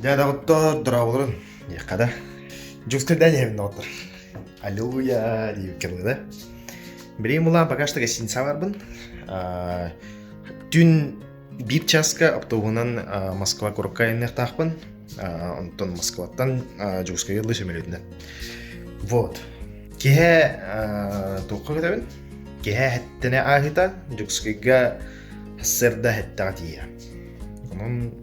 Дядағыттар дұрауылырын, еқада. Жүкскілден емін отыр. Аллилуйя, дейіп келді. Бірейм ұлан бағаштыға синса барбын. Түн 1 часқа аптоғынан Москва көріккайыннақ тақпын. Онтон Москваттан жүкскіге елді шемелетінен. Вот. Кеге тоққа көтәбін. Кеге әттіне ағыта жүкскіге сырда әттіға тия. Оның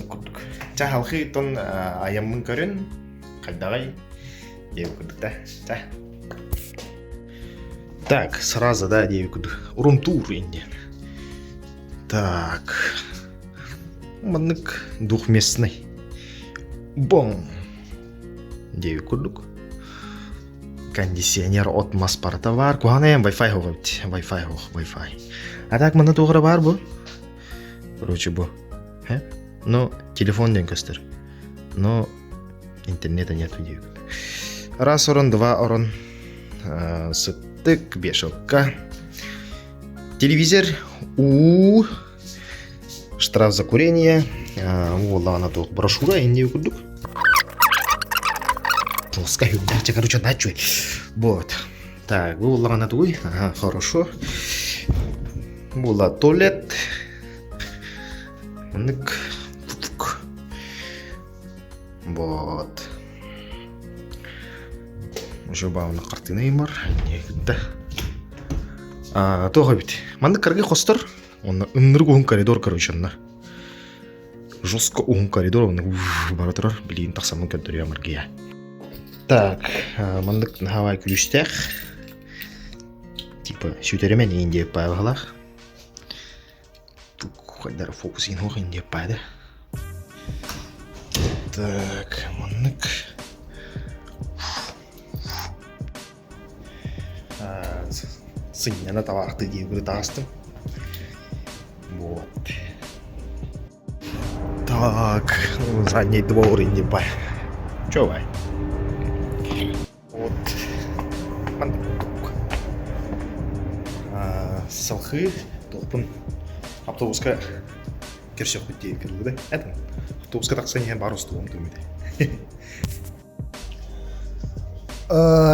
күрдік. Ча халқы тон аямын көрін, қайдағай дейіп күрдік да. Так, сразу да дейіп күрдік. Урум-тур енді. Так. Мұнық двухместный. Бом. Дейіп күрдік. Кондиционер от маспарта бар. Куғанайым Wi-Fi хоғы бит. Wi-Fi. А так мұны тоғыры бар бұл? Короче, бұл. Но телефон ден көстер. Но интернета нету дейік. Раз орын, два орын. Сыттық, 5 окка. Телевизор. Штраф за курение. Олағына тоқ брошюра енді өкілдік. Жолскай өкілдерче, короче, начуй. Вот. Так, олағына туй. Ага, хорошо. Була туалет. Нык. Вот. Жобауына қартынайым бар. Негідді. Тоға бит. Мандық кәрге қостыр. Оны ұнырғы оғын коридор, короче, онна. Жостқа оғын коридор, оны бара тұрар. Білейін тақсамын көндірі амыргия. Так, мандық хавай күлістәқ. Типа, сөйтеремен еңде пайғалақ. Қайдары фокус ең оғы еңде пайды. Так, мандық. Сыннана табақты дейгілі тағыстым. Вот. Так, задний двор инди бай. Чё бай? Вот. Салхы, толпын автобусқа кершек бүттей кірілді да. Әдім, автобусқа тақсан ең бар ұсты оң төмеді.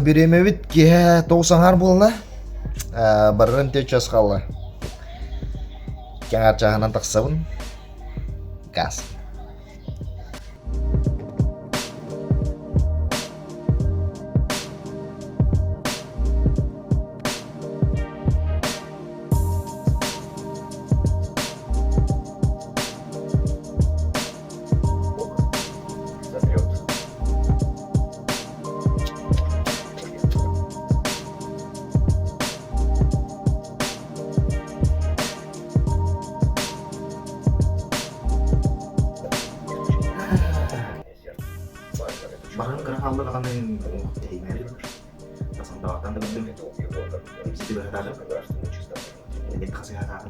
Береме бит ке тоғысаңар болына. Барырын тек жасқалы. Кең арчағынан тақсабын. Газ. Bahkan kerana hal akan yang tinggal itu, pasang dawatan dengan itu, bisa diberitakan, jadi kesehatan.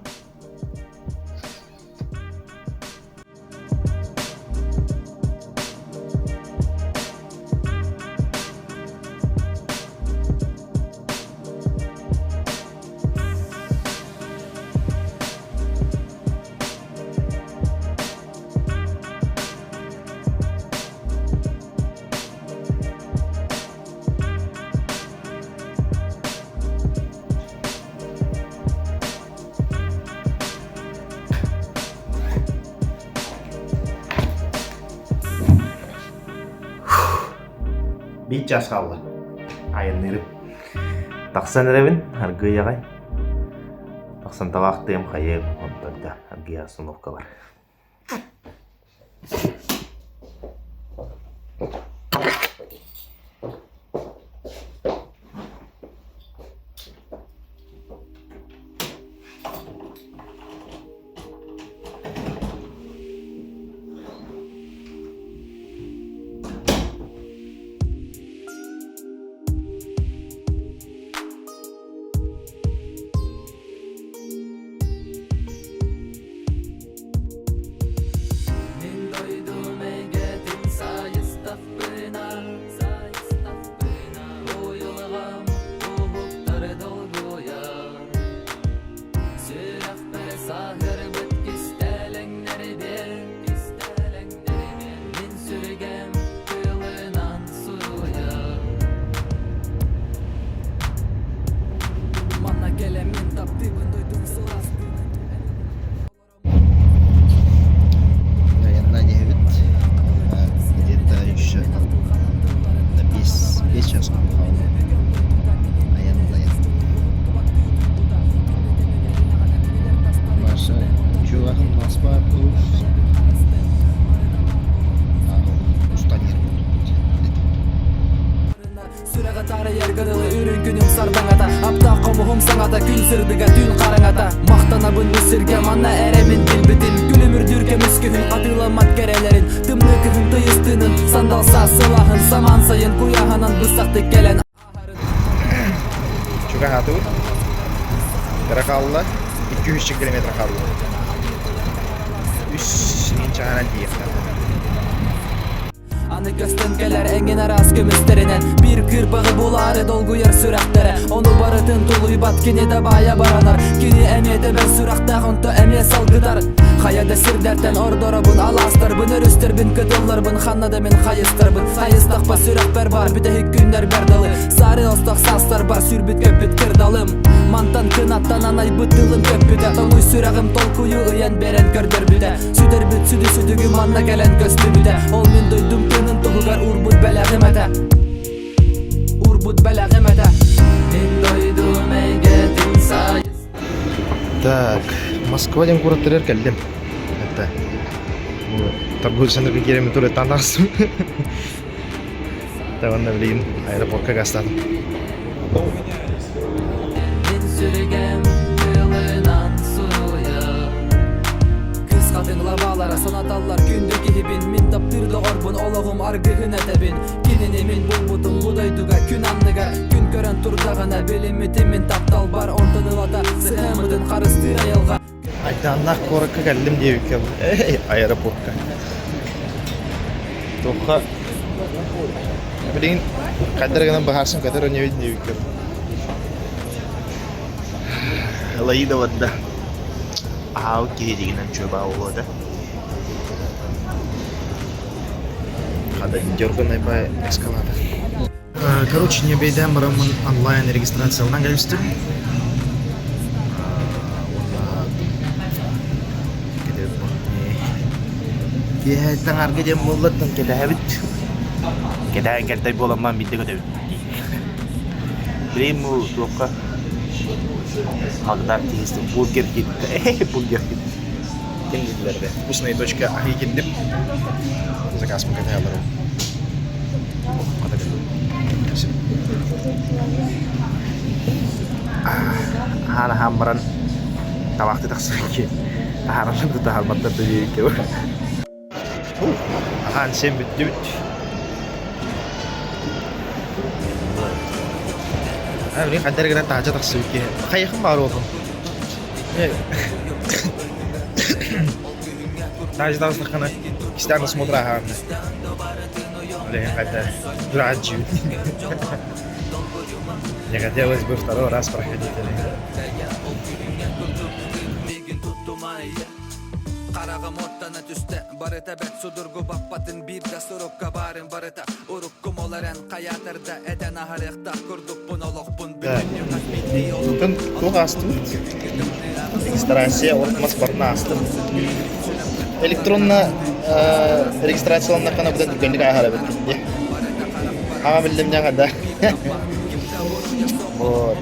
Bir час қалды. Айын еріп. Тақсан әребін, әргі яғай. Тақсан тағақтайым қайып, онтарда әргі остановка бар. сырдыга түн караңата мактанабын мисирге манна эремин билбитин күлүмүрдүрге мүскүхүн катыламат керелерин тымныкыхын тыйыстынын сандалса сылахын саман сайын куяханан бысакты келен Чуга хату. Каракалла 200 км kaldı. Üstün çağıran diyeyim. Аны көстөн келер эңин арас көмүстөрүнөн бир кырпагы булары долгуяр сүрактары ону барытын тулуй бат кини да бая баранар кини эмете бер сүракта конто эме салгыдар каяда сирдертен ордоробун аластарбын өрүстөрбүн кытылларбын ханнада мен хайыстарбын сайыстакпа сүрактар бар бүтөйүк күндөр бердалы сары осток састар бар сүрбүт көпүт кырдалым мантан кынаттан анай бытылым көпүтө тоңуй сүрагым толкую ыян берен көрдөрбүтө сүдөрбүт сүдүгү манна келен көстүбүтө ол мен дойдум Tuğgar urbut belağımada Urbut belağımada Мен doydum eygetin sayı Так, Москвадан кураттырар келдим. Это. Торговый центр кереме туре танасым. Таванда билген аэропортка гастадым. Мен сүргем тылынан суя Кыз катыңла балара сонаталлар күндү кихибин Мен таптырды орбун ологум аргыгына табин Кинини мен булбутум будайдуга күн анныга Күн көрөн турдагана билимитим мен таптал бар Онтанылата сыхымыдын карыстыр аялга Aydanlaq koraka geldim diye ülke aeroportka. Toqa bilin kadar gana baharsın kadar önemli diye ülke. Alayı da vardı. Okey diyelim çöba oldu. Kadar jorgan ayba eskaladı. Короче, не бейдем рамын онлайн регистрациялардан gelmiştim. Ya, tangar ke jam mulut dan kita habit. Kita angkat tapi bolam mam bitte ko habit. Primo toka. Magdar tiyesti burger gitti. Burger gitti. Kendilerde. Вкусная точка ahi gittim. Заказ мы когда аларım. Hala hambaran tawakti tak sanki. Haranam da halmatta da diyor ki. Ahan sen bitti. Abi kadar kadar taca tak sanki. Kayak kemaru apa? Taca tak sakana. Kita смотра хана. Блин, это дурачу. Не хотелось бы второй раз проходить. Qaragam ortana düşte barıta bet sudurgu bappatın bir de surukka barın barıta urukkum olaren kayatırda eden aharıqta kurduk bunoloq bun Bugün çok astım. Registrasiya olmaz barına astım. Elektronla registrasiyalarına kana budan güvenlik ayarı bitti. Ama bildim ne kadar. Вот.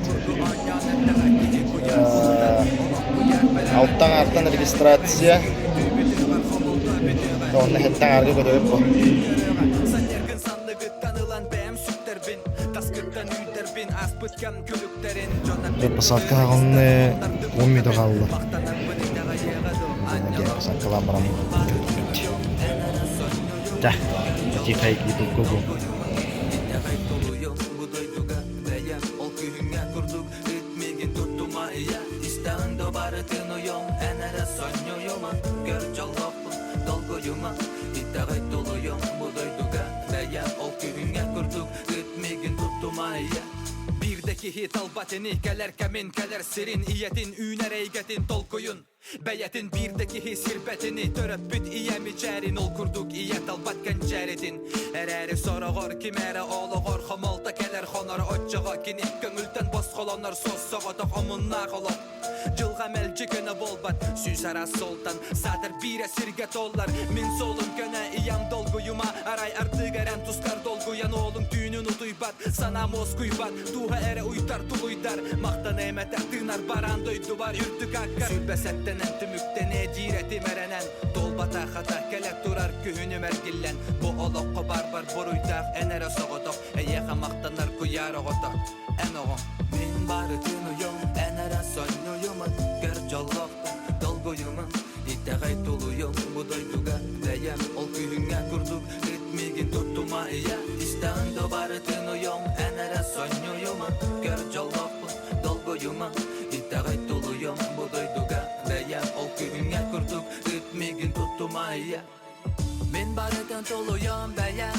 Alttan artan registrasiya. Onu hepten arka koyup bu. Посадка он умеет қалды. Посадка ламбарам. Да, эти хайки тут кого. Birdeki hit albateni keler kemin keler sirin iyetin üner eygetin tolkuyun Beyetin birdeki his hirbetini töröpüt iyemi çerin ol kurduk iyet albat kençeridin Ereri sorağır kimere oğluğur xomolta keler xonar otçağa kini Köngülten bos kolonlar sos soğutuk omunna kolon Jılga melci köne bolbat süs ara soltan Sadır bire sirge tollar min solum köne iyam dolguyuma Aray artı geren tuskar dolguyan oğlum tüynün utuybat Sana moskuybat duha ere uytar tuluydar Maktan eymete tınar baran doydu var ürtük akkar Sülbesetten entümükten eciretim erenen Dolbata hata kelek durar kühünü mergillen Bu Olokko barbar buruytaq enere soğuduk Eyeğe maqtanar kuyar oğutuk Enoğum Min barı tünüyüm enere sönüyümün Gör jolloktu dolguyumın İtteğay tuluyum bu doyduga Deyem ol kühüngä kurduk Ritmigin tuttuma iya İsteğin barı tünüyüm enere sönüyümün Gör jolloktu dolguyumın İtteğay tuluyum bu doyduga Deyem ol kühüngä kurduk Ritmigin tuttuma iya Min barıtın tuluyum beyem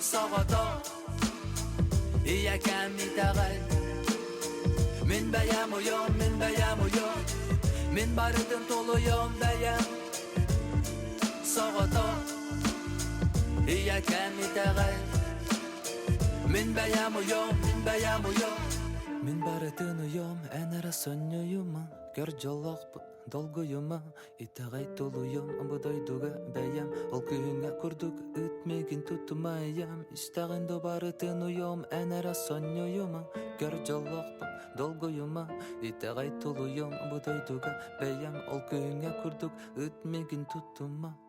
Soğuduk İyeken iteğay Min beyem uyum, min beyem uyum Min barıtın tuluyum beyem Soğuduk İyeken iteğay Min beyem uyum, min beyem uyum Min barıtın uyum enere sönüyüm Gör jolok dolguyuma İtteğay tuluyum bu doyduga beyem Ol kühüngä kurduk ütmegin tutmayam İsteğin barıtın uyum enere sönüyüm Gör jolok dolguyuma İtteğay tuluyum bu doyduga beyem Ol kühüngä kurduk ütmegin tutma